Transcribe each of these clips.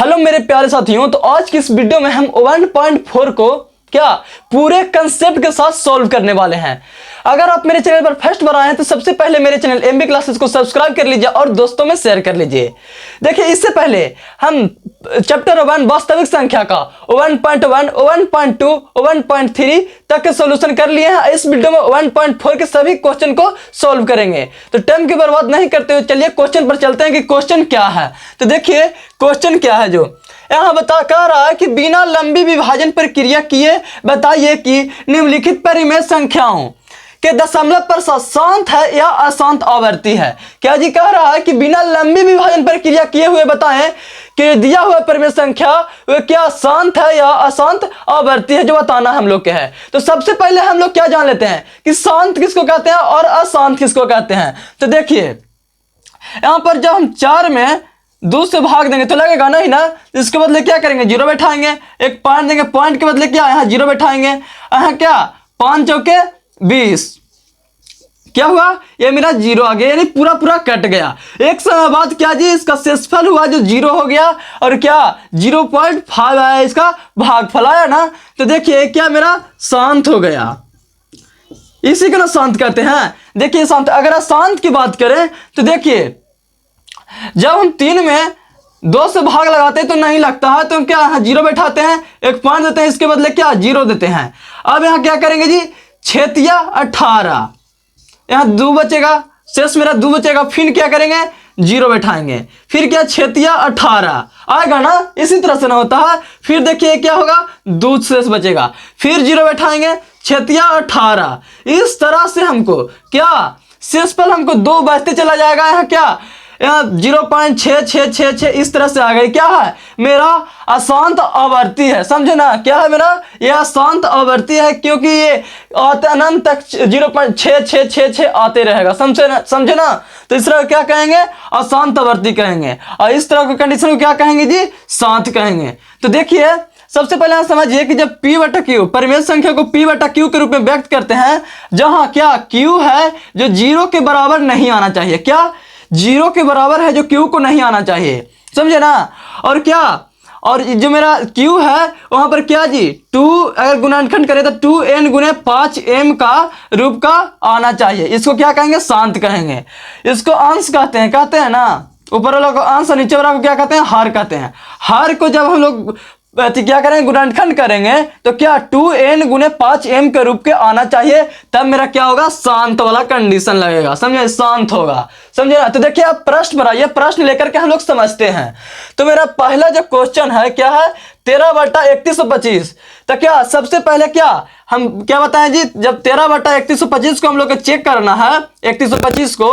Hello मेरे प्यारे साथियों, तो आज की इस वीडियो में हम 1.4 को क्या पूरे कंसेप्ट के साथ सॉल्व करने वाले हैं। अगर आप मेरे चैनल पर फर्स्ट बार आए हैं तो सबसे पहले मेरे चैनल एमबी क्लासेस को सब्सक्राइब कर लीजिए और दोस्तों में शेयर कर लीजिए। देखिए, इससे पहले हम चैप्टर 1 वास्तविक संख्या का 1.1, 1.2, 1.3 तक के सॉल्यूशन कर लिए हैं। इस वीडियो में 1.4 के सभी क्वेश्चन को सॉल्व करेंगे। तो टाइम की बर्बाद नहीं करते हुए चलिए क्वेश्चन पर चलते हैं कि क्वेश्चन क्या है। तो देखिए क्वेश्चन क्या है, जो यहाँ कह रहा है कि बिना लंबी विभाजन प्रक्रिया किए बताइए कि निम्नलिखित परिमेय संख्याओं के दशमलव पर शांत है या अशांत आवर्ती है। क्या जी कह रहा है कि बिना लंबी विभाजन प्रक्रिया किए हुए बताएं कि दिया हुआ परिमेय संख्या वह क्या शांत है या अशांत आवर्ती है, जो बताना हम लोग के है। तो सबसे पहले हम लोग क्या जान लेते हैं कि शांत किसको कहते हैं और अशांत किसको कहते हैं। तो देखिए यहां पर जब हम 4 में 2 से भाग देंगे तो लगेगा नहीं ना, इसके बदले क्या करेंगे, 0 बैठाएंगे। एक पॉइंट देंगे, पॉइंट के बदले क्या यहाँ 0 बैठाएंगे। यहाँ क्या 5 चौके 20, क्या हुआ, ये मेरा 0 आ गया, यानी पूरा पूरा कट गया। एक समय बाद क्या जी इसका शेषफल हुआ जो 0 हो गया, और क्या 0.5 आया, इसका भागफल आया ना। तो देखिए क्या मेरा शांत हो गया, इसी को ना शांत कहते हैं। देखिए शांत, अगर अशांत की बात करें तो देखिए जब हम 3 में 2 से भाग लगाते हैं तो नहीं लगता है, तो क्या यहाँ 0 बैठाते हैं, एक पॉइंट देते हैं, इसके बदले क्या 0 देते हैं। अब यहाँ क्या करेंगे जी, 6 या 18, यहाँ 2 बचेगा, शेष मेरा 2 बचेगा। फिर क्या करेंगे, 0 बैठाएंगे, फिर क्या 6 या 18 आएगा ना, इसी तरह से ना होता है। फिर देखिए क्या होगा, 2 शेष बचेगा, फिर 0 बैठाएंगे, 6 या 18। इस तरह से हमको क्या शेषफल हमको 2 बचते चला जाएगा। यहाँ क्या 0.6666 इस तरह से आ गई, क्या है मेरा अशांत आवर्ती है। समझे ना, क्या है मेरा ये अशांत आवर्ती है, क्योंकि ये अनंत तक 0.6666 आते रहेगा। समझे ना। तो इस तरह क्या कहेंगे, अशांत आवर्ती कहेंगे, और इस तरह की कंडीशन को क्या कहेंगे जी, शांत कहेंगे। तो देखिए सबसे पहले आप समझिए कि जब P बटा Q परिमेय संख्या को P बटा Q के रूप में व्यक्त करते हैं, जहां क्या Q है जो 0 के बराबर नहीं आना चाहिए, क्या 0 के बराबर है जो Q को नहीं आना चाहिए, समझे ना। और क्या, और जो मेरा Q है वहां पर क्या जी 2 अगर गुणनखंड करें तो 2n गुने 5m का रूप का आना चाहिए। इसको क्या कहेंगे, शांत कहेंगे। इसको अंश कहते हैं ना, ऊपर वाला को अंश और नीचे वाला को क्या कहते हैं, हर कहते हैं। हर को जब हम लोग क्या करेंगे, गुणनखंड करेंगे तो क्या 2n गुने 5m के रूप के आना चाहिए, तब मेरा क्या होगा, शांत वाला कंडीशन लगेगा। समझे, शांत होगा। समझे ना। तो देखिए आप प्रश्न बनाइए, प्रश्न लेकर के हम लोग समझते हैं। तो मेरा पहला जो क्वेश्चन है क्या है, 13 बटा 3125। तो क्या सबसे पहले क्या हम क्या बताएं जी, जब 13 बटा 3125 को हम लोग को चेक करना है, 3125 को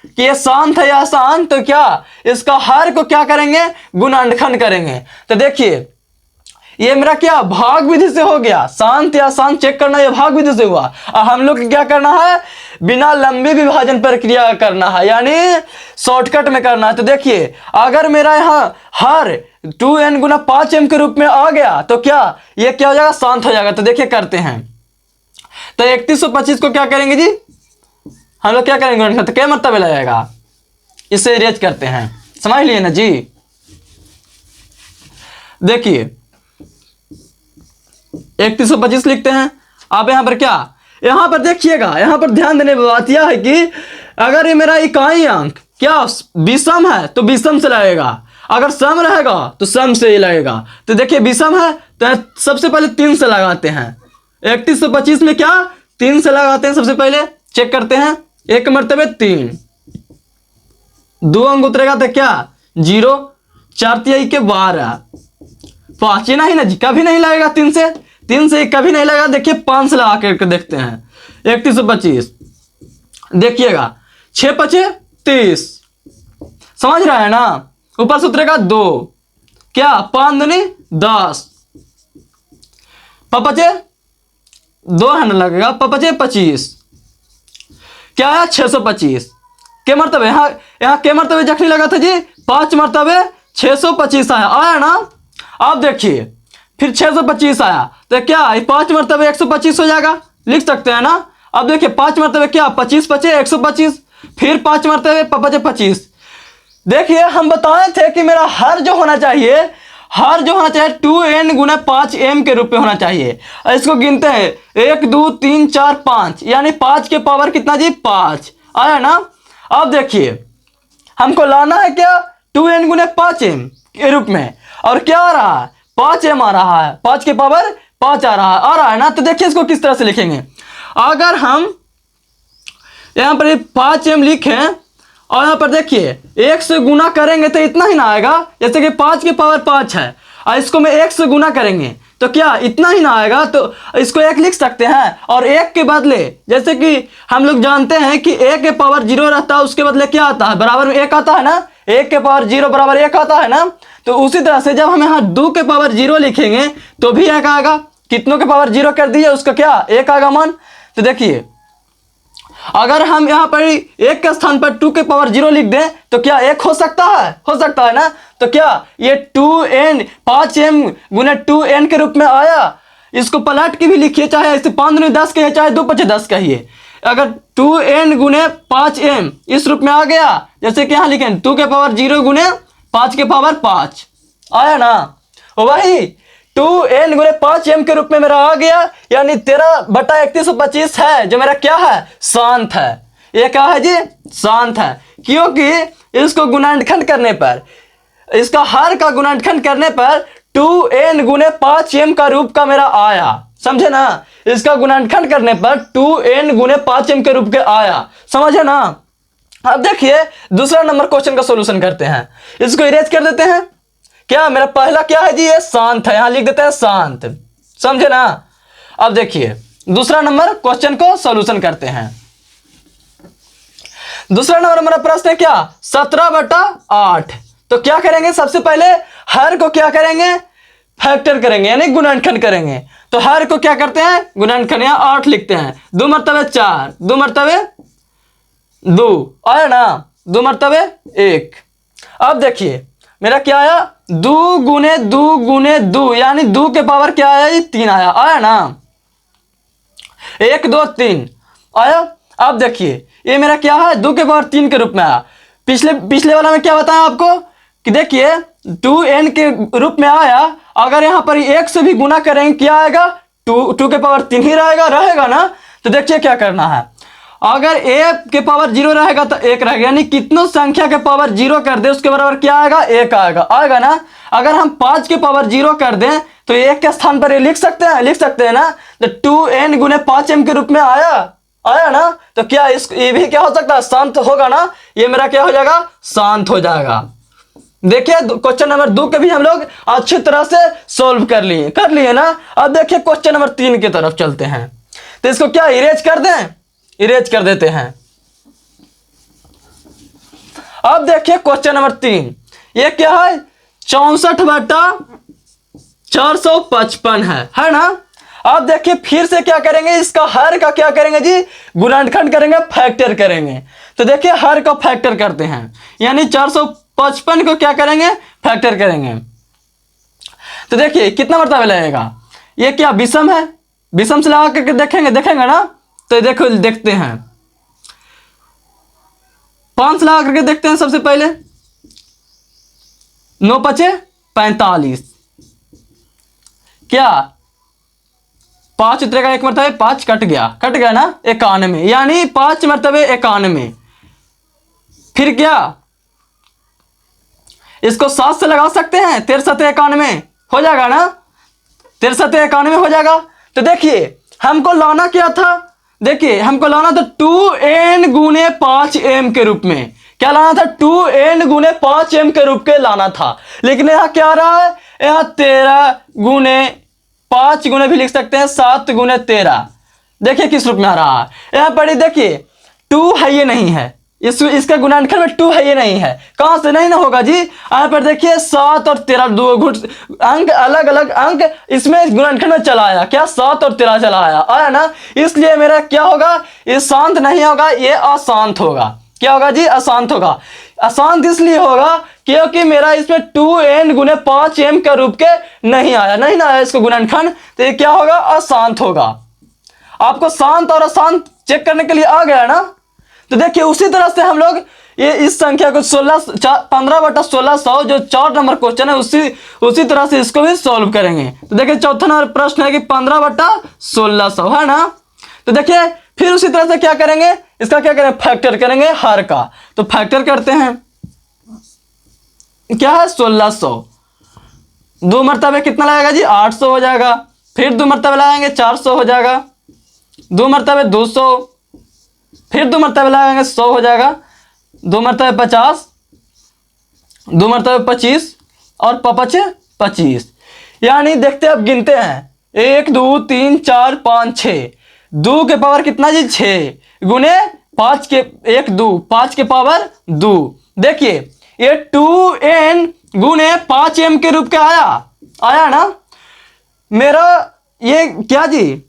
कि ये शांत है या अशांत, तो क्या इसका हर को क्या करेंगे, गुणनखंड करेंगे। तो देखिए ये मेरा क्या भाग विधि से हो गया, शांत या अशांत चेक करना, ये भाग विधि से हुआ। और हम लोग क्या करना है, बिना लंबी विभाजन प्रक्रिया करना है, यानी शॉर्टकट में करना है। तो देखिए अगर मेरा यहाँ हर 2n गुना 5m के रूप में आ गया तो क्या ये क्या हो जाएगा, शांत हो जाएगा। तो देखिए करते हैं, तो 3125 को क्या करेंगे जी, हम लोग क्या करेंगे, तो क्या मर्तबे लगाएगा, इसे इरेज करते हैं, समझ लिए ना जी। देखिए 3125 लिखते हैं। अब यहां पर क्या, यहां पर देखिएगा, यहां पर ध्यान देने की बात यह है कि अगर ये मेरा इकाई अंक क्या विषम है तो विषम से लगेगा, अगर सम रहेगा तो सम से ही लगेगा। तो देखिए विषम है तो सबसे पहले 3 से लगाते हैं। 3125 में क्या 3 से लगाते हैं, सबसे पहले चेक करते हैं, 1 मर्तबे 3, 2 अंक उतरेगा तो क्या 0, 4 तिहाई के 12, 5 नहीं ना जी, कभी नहीं लगेगा 3 से कभी नहीं लगेगा। देखिए 5 से लगा करके देखते हैं, 3125 देखिएगा, 6 5 30, समझ रहा है ना। ऊपर से उतरेगा 2, क्या 5 दूनी 10, 5 2 है ना लगेगा, 5 25, क्या है 625 के मरतबे, यहाँ के मरतबे जखनी लगा था जी 5 मरतबे 625 आया ना। अब देखिए फिर 625 आया तो क्या 5 मरतबे 125 हो जाएगा, लिख सकते हैं ना। अब देखिए 5 मरतबे क्या 25 25 125, फिर 5 मरतबे 25, देखिए हम बताए थे कि मेरा हर जो होना चाहिए 2n गुना 5m के रूप में होना चाहिए। इसको गिनते हैं 1 2 3 4 5, यानी 5 के पावर कितना जी 5 आया ना। अब देखिए हमको लाना है क्या 2n गुना 5m के रूप में, और क्या आ रहा है 5m आ रहा है, 5 के पावर 5 आ रहा है ना। तो देखिए इसको किस तरह से लिखेंगे, अगर हम यहाँ पर 5m लिखें और यहाँ पर देखिए 1 से गुना करेंगे तो इतना ही ना आएगा, जैसे कि 5 के पावर 5 है और इसको मैं 1 से गुना करेंगे तो क्या इतना ही ना आएगा, तो इसको 1 लिख सकते हैं। और 1 के बदले जैसे कि हम लोग जानते हैं कि 1 के पावर 0 रहता है, उसके बदले क्या आता है बराबर में 1 आता है ना, 1 के पावर 0 बराबर 1 आता है ना। तो उसी तरह से जब हम यहाँ 2 के पावर 0 लिखेंगे तो भी 1 आएगा, कितनों के पावर 0 कर दिए उसका क्या 1 आएगा मान। तो देखिए अगर हम यहाँ पर 1 के स्थान पर 2 के पावर 0 लिख दें तो क्या 1 हो सकता है ना। तो क्या ये 2n 5m गुना 2n के रूप में आया, इसको पलट के भी लिखिए, चाहे इसे 5 दूनी 10 कहिए चाहे 2 5 10 कहिए। अगर 2n गुने 5m इस रूप में आ गया, जैसे कि यहाँ लिखें 2 के पावर 0 गुने 5 के पावर 5 आया ना, वही 2n गुने 5m के रूप में मेरा आ गया, यानी 13/3125 है जो मेरा क्या है शांत है। ये क्या है जी शांत है, क्योंकि इसको गुणनखंड करने पर, इसका हर का गुणनखंड करने पर 2n गुने 5m का रूप का मेरा आया, समझे ना। इसका गुणनखंड करने पर 2n गुने 5m के रूप के आया, समझे ना। अब देखिए दूसरा नंबर क्वेश्चन का सॉल्यूशन करते हैं, इसको इरेज कर देते हैं। क्या मेरा पहला क्या है जी ये शांत है, यहां लिख देते हैं शांत, समझे ना। अब देखिए दूसरा नंबर क्वेश्चन को सॉल्यूशन करते हैं। दूसरा नंबर हमारा प्रश्न है क्या 17/8। तो क्या करेंगे, सबसे पहले हर को क्या करेंगे फैक्टर करेंगे, यानी गुणनखंड करेंगे। तो हर को क्या करते हैं गुणनखंड, यहां 8 लिखते हैं, 2 मरतबे 4, 2 मरतबे 2 आया ना, 2 मरतबे 1। अब देखिए मेरा क्या आया 2 गुने 2 गुने 2, यानी 2 के पावर क्या आया ये 3 आया ना, 1 2 3 आया। अब देखिए ये मेरा क्या है 2 के पावर 3 के रूप में आया। पिछले वाला में क्या बताया आपको कि देखिए 2n के रूप में आया, अगर यहां पर 1 से भी गुना करेंगे क्या आएगा 2 के पावर 3 ही रहेगा ना। तो देखिए क्या करना है, अगर a के पावर 0 रहेगा तो 1 रहेगा, यानी कितनों संख्या के पावर 0 कर दे उसके बराबर क्या आएगा 1 आएगा ना। अगर हम 5 के पावर 0 कर दें तो 1 के स्थान पर ये लिख सकते हैं ना। तो 2n गुने 5m के रूप में आया ना, तो क्या ये भी क्या हो सकता है शांत होगा ना, ये मेरा क्या हो जाएगा शांत हो जाएगा। देखिए क्वेश्चन नंबर 2 के भी हम लोग अच्छी तरह से सोल्व कर लिए ना। अब देखिए क्वेश्चन नंबर 3 की तरफ चलते हैं। तो इसको क्या इरेज कर दें, इरेज कर देते हैं। अब देखिए क्वेश्चन नंबर 3, ये क्या है 64/455 है ना। अब देखिए फिर से क्या करेंगे, इसका हर का क्या करेंगे जी गुणनखंड करेंगे, फैक्टर करेंगे। तो देखिए हर का फैक्टर करते हैं, यानी 455 को क्या करेंगे फैक्टर करेंगे। तो देखिए कितना मरतबा लगेगा, ये क्या विषम है, विषम से लगा करके देखेंगे ना। तो देखो देखते हैं 5 लगा करके देखते हैं। सबसे पहले 9 5 45, क्या 5 उतरेगा 1 मरतबे 5 कट गया ना 91, यानी 5 मरतबे 91। फिर क्या इसको 7 से लगा सकते हैं, 13 7 91 हो जाएगा ना, 13 7 91 हो जाएगा। तो देखिए हमको लाना क्या था, देखिए हमको लाना था 2n गुने 5m के रूप में, क्या लाना था 2n गुने 5m के रूप के लाना था। लेकिन यहाँ क्या आ रहा है, यहाँ 13 गुने 5 गुने भी लिख सकते हैं 7 गुने 13। देखिए किस रूप में आ रहा है, यहाँ पर देखिए 2 है ये नहीं है, इसका गुणनखंड में 2 है ये नहीं है, कहां से नहीं ना होगा जी। यहाँ पर देखिए 7 और 13 दो अंक अलग अलग अंक इसमें गुणनखंड में चला आया, क्या 7 और 13 चला आया ना। इसलिए मेरा क्या होगा ये शांत नहीं होगा, ये अशांत होगा। क्या होगा जी अशांत होगा। अशांत इसलिए होगा क्योंकि मेरा इसमें 2n गुने 5m का रूप के नहीं आया इसको गुणनखंड, तो ये क्या होगा अशांत होगा। आपको शांत और अशांत चेक करने के लिए आ गया ना। तो देखिए उसी तरह से हम लोग ये इस संख्या को 15/1600 जो 4 नंबर क्वेश्चन है उसी तरह से इसको भी सॉल्व करेंगे। तो देखिए चौथा नंबर प्रश्न है कि 15/1600 है ना। तो देखिए फिर उसी तरह से क्या करेंगे, इसका क्या करेंगे, फैक्टर करेंगे हर का। तो फैक्टर करते हैं, क्या है 1600, 2 मरतबे कितना लगेगा जी 800 हो जाएगा। फिर 2 मरतबे लगाएंगे 400 हो जाएगा, 2 मरतबे 200, फिर 2 मरतबे लगाएंगे 100 हो जाएगा, 2 मरतबे 50, 2 मरतबे 25 और 25। यानी देखते अब गिनते हैं 1 2 3 4 5 6, 2 के पावर कितना जी 6 गुने 5 के 1 2 5 के पावर 2। देखिए ये 2n गुने 5m के रूप का आया ना। मेरा ये क्या जी,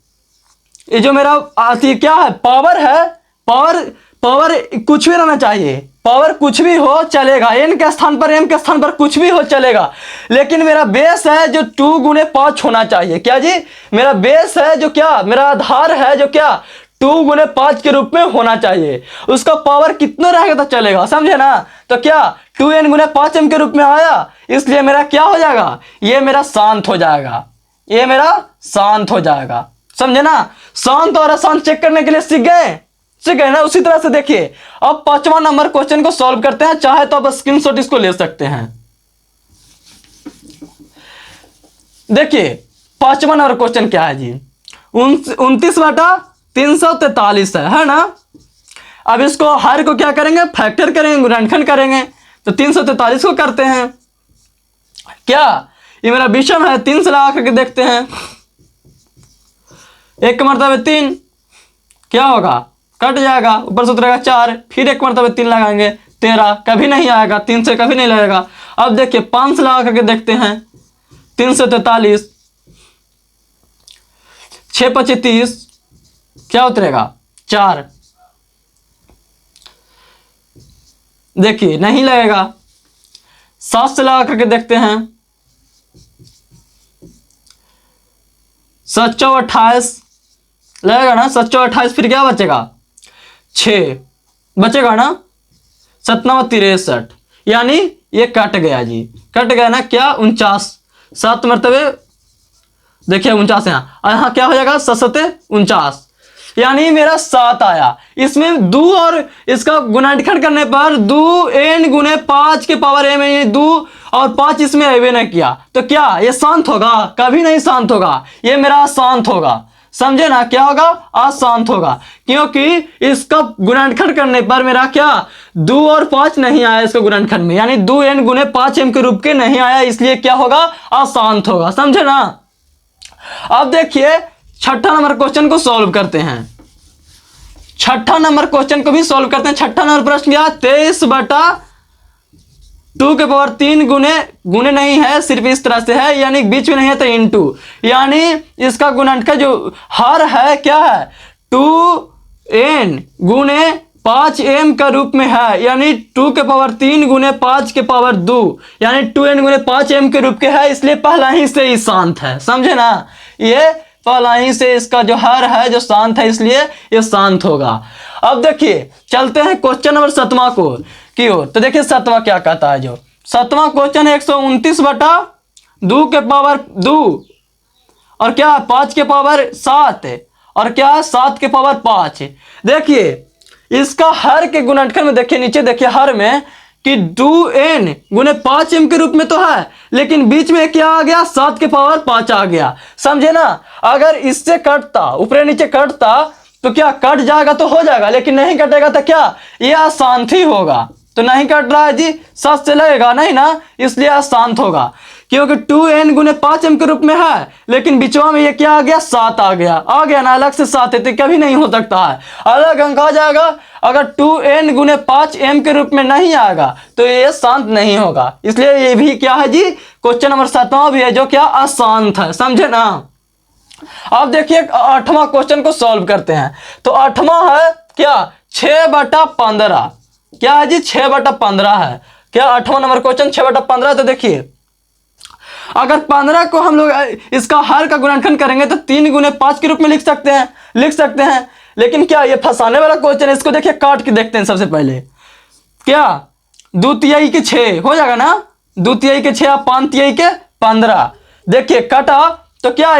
ये जो मेरा क्या है पावर है, पावर कुछ भी रहना चाहिए, पावर कुछ भी हो चलेगा, n के स्थान पर m के स्थान पर कुछ भी हो चलेगा, लेकिन मेरा बेस है जो 2 गुने 5 होना चाहिए। क्या जी, मेरा बेस है जो क्या, मेरा आधार है जो क्या 2 गुने 5 के रूप में होना चाहिए। उसका पावर कितना रहेगा तो चलेगा, समझे ना। तो क्या 2n गुने 5m के रूप में आया, इसलिए मेरा क्या हो जाएगा, ये मेरा शांत हो जाएगा, ये मेरा शांत हो जाएगा, समझे ना। शांत और अशांत चेक करने के लिए सीख गए ना। उसी तरह से देखिए अब 5वां नंबर क्वेश्चन को सॉल्व करते हैं। चाहे तो आप स्क्रीनशॉट इसको ले सकते हैं। देखिए 5वां नंबर क्वेश्चन क्या है जी, 29/343 है ना। अब इसको हर को क्या करेंगे, फैक्टर करेंगे, गुणनखंड करेंगे। तो 343 को करते हैं। क्या ये मेरा विषम है, 3 से लगा करके देखते हैं। 1 मरतबे 3 क्या होगा, कट जाएगा, ऊपर से उतरेगा 4, फिर 1 मरतबे 3 लगाएंगे 13, कभी नहीं आएगा, 3 से कभी नहीं लगेगा। अब देखिए 5 से लगा करके देखते हैं, 3 से 43, 6 × 5 = 30, क्या उतरेगा 4, देखिए नहीं लगेगा। 7 से लगा करके देखते हैं, 7 × 4 = 28 लगेगा ना, 7 × 4 = 28, फिर क्या बचेगा 6 बचेगा ना, 7 × 9 = 63, यानी ये कट गया जी, कट गया ना। क्या 49, 7 मरतबे देखिए 49 यहाँ क्या हो जाएगा 7 × 7 = 49, यानी मेरा 7 आया। इसमें 2 और इसका गुणनखंड करने पर 2n गुने 5 के पावर m, 2 और 5 इसमें अबे नहीं किया, तो क्या ये शांत होगा, कभी नहीं शांत होगा, ये मेरा अशांत होगा, समझे ना। क्या होगा, अशांत होगा, क्योंकि इसका गुणनखंड करने पर मेरा क्या 2 और 5 नहीं आया इसका गुणनखंड में, यानी 2n गुने 5m के रूप के नहीं आया, इसलिए क्या होगा, अशांत होगा, समझे ना। अब देखिए 6ठा नंबर क्वेश्चन को सॉल्व करते हैं। 6ठा नंबर क्वेश्चन को भी सॉल्व करते हैं। 6ठा नंबर प्रश्न क्या, 23/2 गुने नहीं है, सिर्फ इस तरह से है, यानी बीच में नहीं है तो इनटू, यानी इसका गुणनखंड जो हर है क्या है 2n गुने 5m का रूप में है, यानी 2³ गुने 5² यानी 2n गुने 5m के रूप के है, इसलिए पहला ही से ही शांत है, समझे ना। ये पहला ही से इसका जो हर है जो शांत है, इसलिए ये शांत होगा। अब देखिए चलते हैं क्वेश्चन नंबर 7वां को की ओर। तो देखिए 7वां क्या कहता है, जो 7वां क्वेश्चन है 129/2 और क्या 5⁻7 और क्या 7⁻5। देखिए इसका हर के गुणनखंड में देखिए, नीचे देखिए हर में कि 2n गुने 5m के रूप में तो है, लेकिन बीच में क्या आ गया 7⁻5 आ गया, समझे ना। अगर इससे कटता, ऊपर नीचे कटता तो क्या कट जाएगा तो हो जाएगा, लेकिन नहीं कटेगा तो क्या ये अशांत ही होगा। तो नहीं कट रहा है जी, 7 से लगेगा नहीं ना, इसलिए अशांत होगा, क्योंकि 2n गुने 5m के रूप में है, लेकिन बीचवा में ये क्या आ गया 7 आ गया ना, अलग से 7 है तो कभी नहीं हो सकता है, अलग अंक आ जाएगा। अगर 2n गुने 5m के रूप में नहीं आएगा तो ये शांत नहीं होगा, इसलिए ये भी क्या है जी, क्वेश्चन नंबर 7वां भी है जो क्या अशांत है, समझे ना। अब देखिए 8वां क्वेश्चन को सॉल्व करते हैं। तो 8वां है क्या 6/15, क्या है जी 6/15 है। क्या 8वां नंबर क्वेश्चन 6/15। तो देखिए अगर 15 को हम लोग इसका हर का गुणनखंड करेंगे तो 3 गुने 5 के रूप में लिख सकते हैं, लेकिन क्या ये फंसाने वाला क्वेश्चन है। इसको देखिए काट के देखते हैं सबसे पहले, क्या 2 तिहाई के 6 हो जाएगा ना, 2 तिहाई के 6 और 5 तिहाई के 15। देखिए कटा तो क्या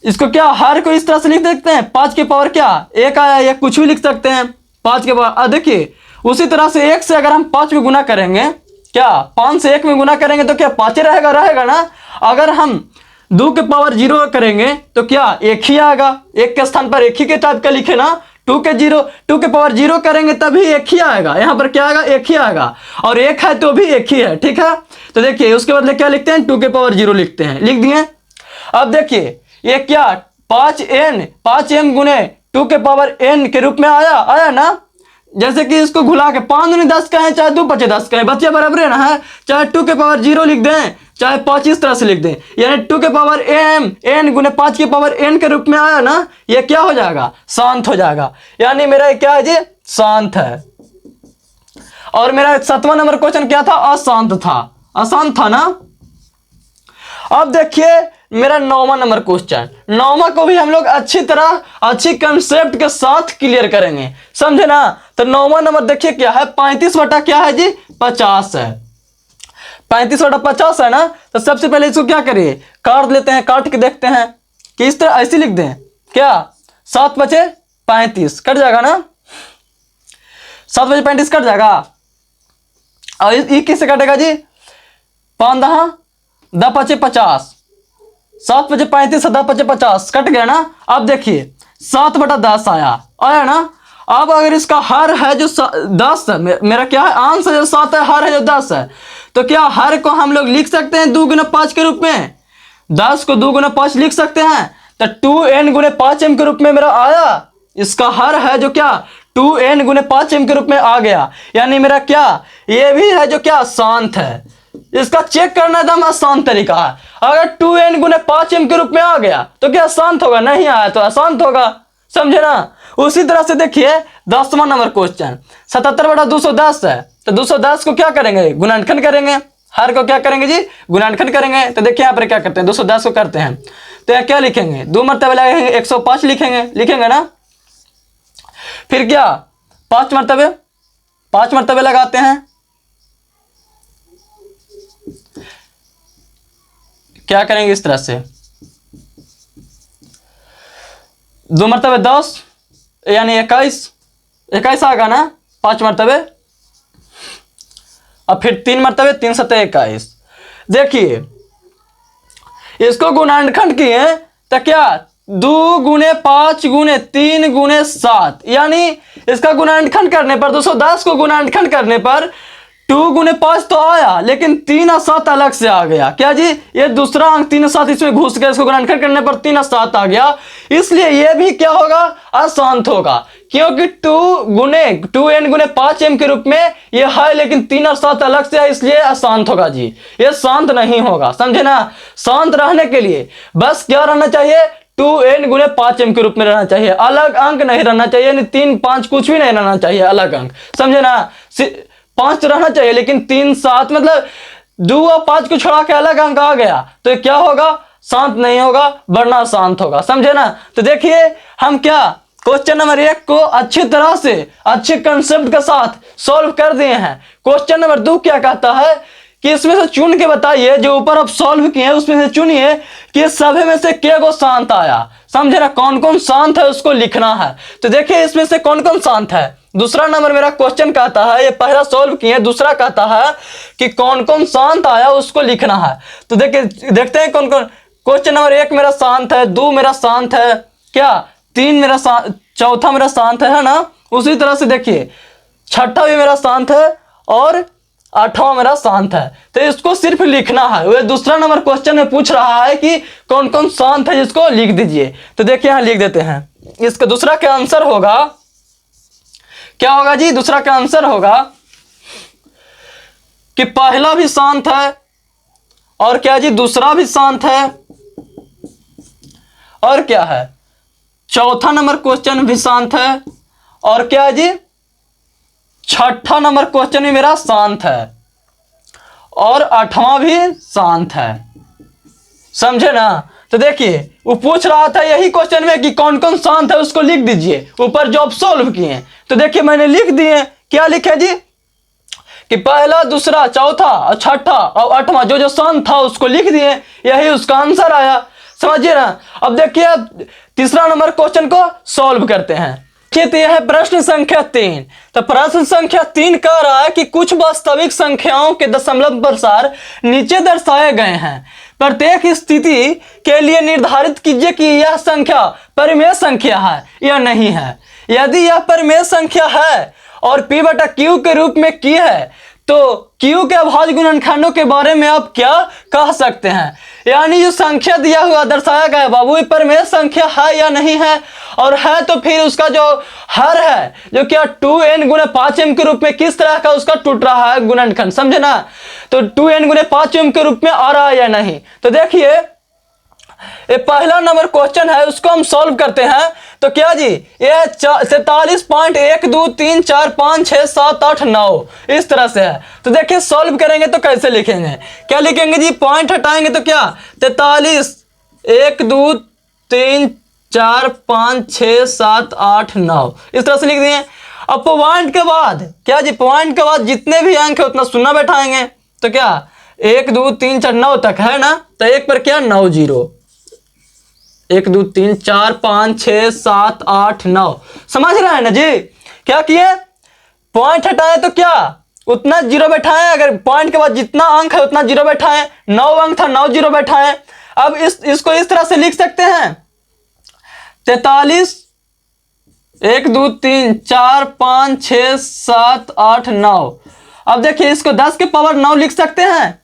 इसको क्या हर को इस तरह से लिख सकते हैं, 5 की पावर क्या 1 आया, या कुछ भी लिख सकते हैं 5 के पावर। देखिए उसी तरह से 1 से अगर हम 5 में गुना करेंगे, क्या 5 से 1 में गुना करेंगे तो क्या 5 ही रहेगा ना। अगर हम 2 के पावर 0 करेंगे तो क्या 1 ही आएगा, 1 के स्थान पर 1 ही के टाइप का लिखे ना। 2 के पावर 0 करेंगे तभी 1 ही आएगा, यहाँ पर क्या आएगा 1 ही आएगा, और 1 है तो भी 1 ही है, ठीक है। तो देखिए उसके बदले क्या लिखते हैं 2 के पावर 0 लिखते हैं, लिख दिए। अब देखिए ये क्या 5m गुने 2 के पावर n के रूप में आया ना। जैसे कि इसको घुला के 5 दूनी 10 कहें, चाहे 2 5 10 कहें, बच्चे बराबर है ना है। चाहे 2 के पावर 0 लिख दें, चाहे 5 इस तरह से लिख दें, यानी 2 के पावर n गुने 5 के पावर n के रूप में आया ना, ये क्या हो जाएगा शांत हो जाएगा। यानी मेरा ये क्या है जी शांत है। और मेरा 7वां नंबर क्वेश्चन क्या था, अशांत था ना। अब देखिए मेरा 9वां नंबर क्वेश्चन, 9वां को भी हम लोग अच्छी तरह अच्छी कंसेप्ट के साथ क्लियर करेंगे, समझे ना। तो 9वां नंबर देखिए क्या है 35 बटा क्या है जी 50 है, 35 बटा 50 है ना। तो सबसे पहले इसको क्या करिए काट लेते हैं, काट के देखते हैं कि इस तरह ऐसे लिख दें, क्या 7 बचे 35 कट जाएगा ना, 7 बजे 35 कट जाएगा। और ये किससे कटेगा जी 5 10 पचे 50, 7 बजे 35 10 पचे 50 कट गया ना। अब देखिए 7 बटा 10 आया ना। अब अगर इसका हर है जो 10 है, मेरा क्या है अंश है जो 7 है, हर है जो 10 है, तो क्या हर को हम लोग लिख सकते हैं 2 गुना 5 के रूप में, 10 को 2 गुना 5 लिख सकते हैं। तो 2n गुने 5m के रूप में मेरा आया, इसका हर है जो क्या 2n गुने 5m के रूप में आ गया। यानी मेरा क्या ये भी है जो क्या शांत है। इसका चेक करना एकदम आसान तरीका है। अगर 2n गुने 5m के रूप में आ गया तो क्या शांत होगा, नहीं आया तो अशांत होगा, समझे ना। उसी तरह से देखिए 10वां नंबर क्वेश्चन 77 बटा 210 है। तो 210 को क्या करेंगे गुणनखंड करेंगे, हर को क्या करेंगे जी गुणनखंड करेंगे। तो देखिए यहाँ पर क्या करते हैं 210 को करते हैं तो यहाँ क्या लिखेंगे 2 मरतबे लगाएंगे 105 लिखेंगे ना। फिर क्या 5 मरतबे लगाते हैं, क्या करेंगे इस तरह से 2 मरतबे 10 यानी 21 आएगा ना 5 मरतबे, और फिर 3 मरतबे 3 सत्ते 21। देखिए इसको गुणनखंड किए तो क्या 2 गुने 5 गुने 3 गुने 7, यानी इसका गुणनखंड करने पर 210 को गुणनखंड करने पर 2 गुने 5 तो आया, लेकिन 3 और 7 अलग से आ गया। क्या जी ये दूसरा अंक 3 और 7 इसमें घुस गया, इसको गुणनखंड करने पर 3 और 7 आ गया, इसलिए ये भी क्या होगा अशांत होगा। क्योंकि 2n गुने 5m के रूप में ये है, लेकिन 3 और 7 अलग से है, इसलिए अशांत होगा जी, ये शांत नहीं होगा, समझे ना। शांत रहने के लिए बस क्या रहना चाहिए 2n गुने 5m के रूप में रहना चाहिए, अलग अंक नहीं रहना चाहिए, यानी 3 5 कुछ भी नहीं रहना चाहिए अलग अंक, समझे ना। 5 रहना चाहिए, लेकिन 3 7 मतलब 2 और 5 को छोड़ा के अलग अंक आ गया तो क्या होगा शांत नहीं होगा, वरना शांत होगा, समझे ना। तो देखिए हम क्या क्वेश्चन नंबर 1 को अच्छी तरह से अच्छे कंसेप्ट के साथ सॉल्व कर दिए हैं। क्वेश्चन नंबर 2 क्या कहता है कि इसमें से चुन के बताइए, जो ऊपर आप सॉल्व किए हैं उसमें से चुनिए कि सभी में से क्या को शांत आया, समझे ना। कौन कौन शांत है उसको लिखना है। तो देखिए इसमें से कौन कौन शांत है। दूसरा नंबर मेरा क्वेश्चन कहता है, ये पहला सॉल्व किए, दूसरा कहता है कि कौन कौन शांत आया उसको लिखना है। तो देखिए देखते हैं कौन कौन। क्वेश्चन नंबर 1 मेरा शांत है, 2 मेरा शांत है, क्या 3 मेरा चौथा मेरा शांत है ना। उसी तरह से देखिए 6ठा भी मेरा शांत है और 8वां मेरा शांत है। तो इसको सिर्फ लिखना है। वह दूसरा नंबर क्वेश्चन में पूछ रहा है कि कौन कौन शांत है, जिसको लिख दीजिए। तो देखिए यहां लिख देते हैं। इसका दूसरा का आंसर होगा, क्या होगा जी, दूसरा का आंसर होगा कि पहला भी शांत है, और क्या जी दूसरा भी शांत है, और क्या है चौथा नंबर क्वेश्चन भी शांत है, और क्या है जी 6ठा नंबर क्वेश्चन भी मेरा शांत है, और 8वां भी शांत है, समझे ना। तो देखिए वो पूछ रहा था यही क्वेश्चन में कि कौन कौन शांत है उसको लिख दीजिए, ऊपर जो आप सॉल्व किए। तो देखिए मैंने लिख दिए क्या लिखे जी कि पहला, दूसरा, चौथा और छठा और आठवां जो जो स्थान था उसको लिख दिए, यही उसका आंसर आया। समझिए ना। अब देखिए अब तीसरा नंबर क्वेश्चन को सॉल्व करते हैं। तो यह है प्रश्न संख्या 3। तो प्रश्न संख्या 3 कह रहा है कि कुछ वास्तविक संख्याओं के दशमलव प्रसार नीचे दर्शाए गए हैं। प्रत्येक स्थिति के लिए निर्धारित कीजिए कि यह संख्या परिमेय संख्या है या नहीं है। यदि यह परिमेय संख्या है और P बटा Q के रूप में की है तो Q के अभाज्य गुणनखंडों के बारे में आप क्या कह सकते हैं। यानी जो संख्या दिया हुआ दर्शाया गया बाबू ये परिमेय संख्या है या नहीं है, और है तो फिर उसका जो हर है जो क्या 2n गुणे 5m के रूप में किस तरह का उसका टूट रहा है गुणनखंड, समझे ना। तो 2n गुणे 5m के रूप में आ रहा है या नहीं। तो देखिए ये पहला नंबर क्वेश्चन है, उसको हम सॉल्व करते हैं। तो क्या जी ये 47.1 2 3 4 5 6 7 8 9 इस तरह से है। तो देखिए सॉल्व करेंगे तो कैसे लिखेंगे, क्या लिखेंगे जी, पॉइंट हटाएंगे तो क्या 43 1 2 3 4 5 6 7 8 9 इस तरह से लिख दिए। अब पॉइंट के बाद क्या जी, पॉइंट के बाद जितने भी अंक है उतना शून्य बैठाएंगे। तो क्या 1 2 3 4 9 तक है ना, तो एक पर क्या 9 0 1 2 3 4 5 6 7 8 9 समझ रहे हैं ना जी। क्या किए, पॉइंट हटाए तो क्या उतना जीरो बैठाएं, अगर पॉइंट के बाद जितना अंक है उतना जीरो बैठाएं, 9 अंक था 9 जीरो बैठाएं। अब इसको इस तरह से लिख सकते हैं 43 1 2 3 4 5 6 7 8 9। अब देखिए इसको 10 के पावर 9 लिख सकते हैं,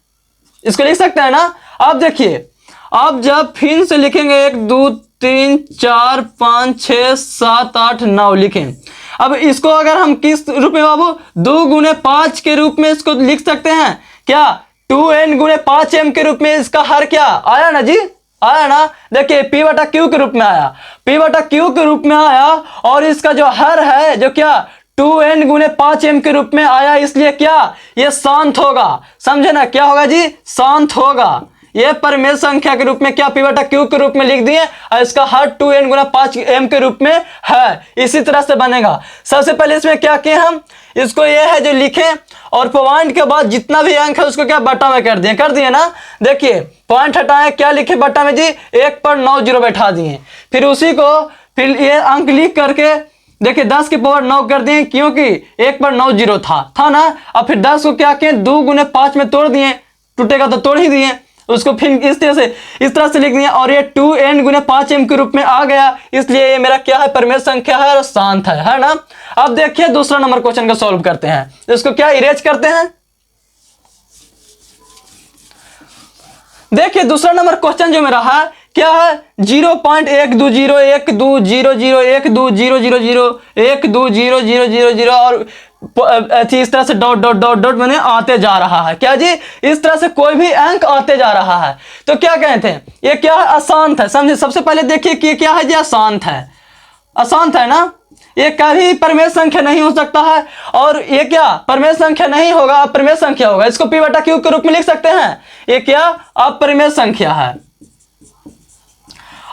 इसको लिख सकते हैं ना। अब देखिए अब जब फिर से लिखेंगे 1 2 3 4 5 6 7 8 9 लिखें। अब इसको अगर हम किस रूप में बाबू 2 गुणे 5 के रूप में इसको लिख सकते हैं, क्या 2n गुणे 5m के रूप में इसका हर क्या आया ना जी, आया ना। देखिए P बटा Q के रूप में आया, P बटा Q के रूप में आया, और इसका जो हर है जो क्या 2n गुणे 5m के रूप में आया, इसलिए क्या ये शांत होगा, समझे ना। क्या होगा जी, शांत होगा। ये परिमेय संख्या के रूप में क्या P बटा Q के रूप में लिख दिए, और इसका हर 2n गुना 5m के रूप में है, इसी तरह से बनेगा। सबसे पहले इसमें क्या किए हम, इसको ये है जो लिखे और पॉइंट के बाद जितना भी अंक है उसको क्या बटा में कर दिए ना। देखिए पॉइंट हटाए क्या लिखे बटा में जी, 1 पर 9 जीरो बैठा दिए, फिर उसी को फिर ये अंक लिख करके देखिए 10 के पावर 9 कर दिए, क्योंकि 1 पर 9 जीरो था ना। अब फिर 10 को क्या किए 2 गुने 5 में तोड़ दिए, टूटेगा तो तोड़ ही दिए, उसको फिर इस तरह से लिख दिया, और ये 2n गुने 5m के रूप में आ गया, इसलिए ये मेरा क्या है परिमेय संख्या है और शांत है ना। अब देखिए दूसरा नंबर क्वेश्चन को सॉल्व करते हैं, इसको क्या इरेज करते हैं। देखिए दूसरा नंबर क्वेश्चन जो मेरा है क्या है 0.12012012001200 और इस तरह से डॉट डॉट डॉट डॉट मैंने आते जा रहा है। क्या जी, इस तरह से कोई भी अंक आते जा रहा है। तो क्या कहते हैं, ये क्या है, अशांत है। समझे, सबसे पहले देखिए कि क्या है जी, अशांत है, अशांत है ना। ये कभी परिमेय संख्या नहीं हो सकता है, और ये क्या परिमेय संख्या नहीं होगा, अपरिमेय संख्या होगा। इसको P बटा Q के रूप में लिख सकते हैं, ये क्या अपरिमेय संख्या है,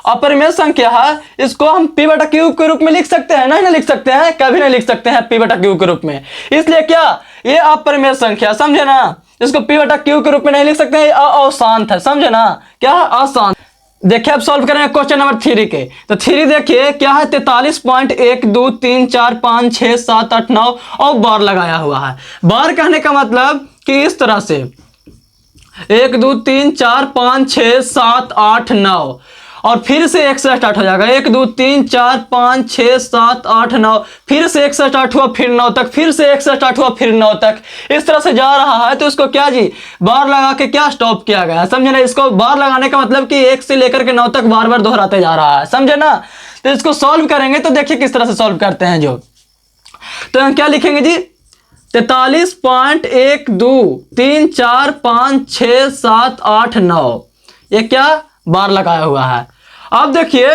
अपरिमेय संख्या है। इसको हम P बटा Q के रूप में लिख सकते हैं, नहीं लिख सकते हैं, कभी नहीं लिख सकते हैं P बटा Q के रूप में, इसलिए क्या ये अपरिमेय संख्या, समझे ना। इसको P बटा Q के रूप में नहीं लिख सकते हैं, अशांत है, समझे ना, क्या है अशांत। देखिए अब सॉल्व करेंगे क्वेश्चन नंबर 3 के। तो 3 देखिए क्या है 43.12345678 9 और बार लगाया हुआ है। बार कहने का मतलब कि इस तरह से 1 2 3 4 5 6 7 8 9 और फिर से 1 से स्टार्ट हो जाएगा, 1 2 3 4 5 6 7 8 9, फिर से 1 से स्टार्ट हुआ फिर 9 तक, फिर से 1 से स्टार्ट हुआ फिर 9 तक, इस तरह से जा रहा है। तो इसको क्या जी बार लगा के क्या स्टॉप किया गया है, समझे ना। इसको बार लगाने का मतलब कि 1 से लेकर के 9 तक बार बार दोहराते जा रहा है, समझे ना। तो इसको सॉल्व करेंगे तो देखिए किस तरह से सॉल्व करते हैं जो। तो हम क्या लिखेंगे जी 43.12345678 ये क्या बार लगाया हुआ है। अब देखिए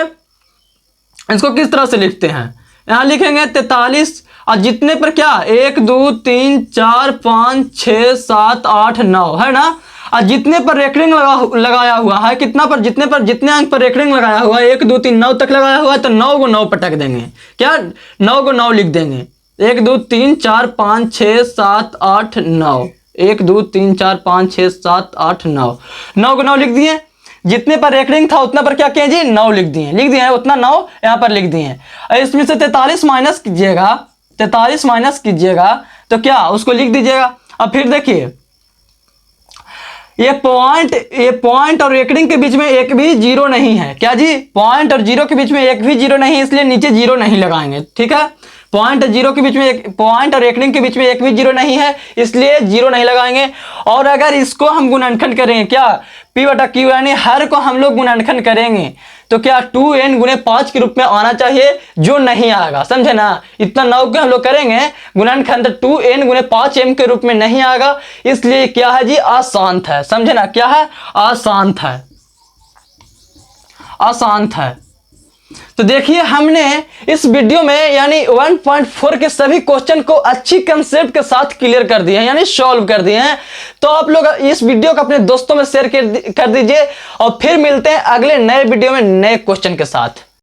इसको किस तरह से लिखते हैं, यहां लिखेंगे 43 और जितने पर क्या 1 2 3 4 5 6 7 8 9 है ना, और जितने पर रेकरिंग लगाया हुआ है, कितना पर जितने अंक पर रेकरिंग लगाया हुआ है 1 2 3 9 तक लगाया हुआ है, तो 9 को 9 पटक देंगे, क्या 9 को 9 लिख देंगे, 1 2 3 4 5 6 7 8 9, 1 2 3 4 5 6 7 8 9, 9 को 9 लिख दिए। जितने पर रेकरिंग था उतना पर क्या किए जी, 9 लिख दिए उतना 9 यहाँ पर लिख दिए। इसमें से 43 माइनस कीजिएगा, 43 माइनस कीजिएगा तो क्या उसको लिख दीजिएगा। अब फिर देखिए ये पॉइंट और रेकरिंग के बीच में एक भी जीरो नहीं है। क्या जी, पॉइंट और जीरो के बीच में एक भी जीरो नहीं है, इसलिए नीचे जीरो नहीं लगाएंगे। ठीक है, पॉइंट और जीरो के बीच में पॉइंट और रेकरिंग के बीच में एक भी जीरो नहीं है, इसलिए जीरो नहीं लगाएंगे। और अगर इसको हम गुणनखंड करेंगे, क्या P बटा Q यानी हर को हम लोग गुणनखंड करेंगे तो क्या 2n गुणे 5 के रूप में आना चाहिए, जो नहीं आएगा। समझे ना, इतना 9 के हम लोग करेंगे गुणनखंड, 2n गुणे 5m के रूप में नहीं आएगा, इसलिए क्या है जी, अशांत है। समझे ना, क्या है, अशांत है, अशांत है। तो देखिए हमने इस वीडियो में यानी 1.4 के सभी क्वेश्चन को अच्छी कंसेप्ट के साथ क्लियर कर दिए हैं, यानी सॉल्व कर दिए हैं। तो आप लोग इस वीडियो को अपने दोस्तों में शेयर कर दीजिए और फिर मिलते हैं अगले नए वीडियो में नए क्वेश्चन के साथ।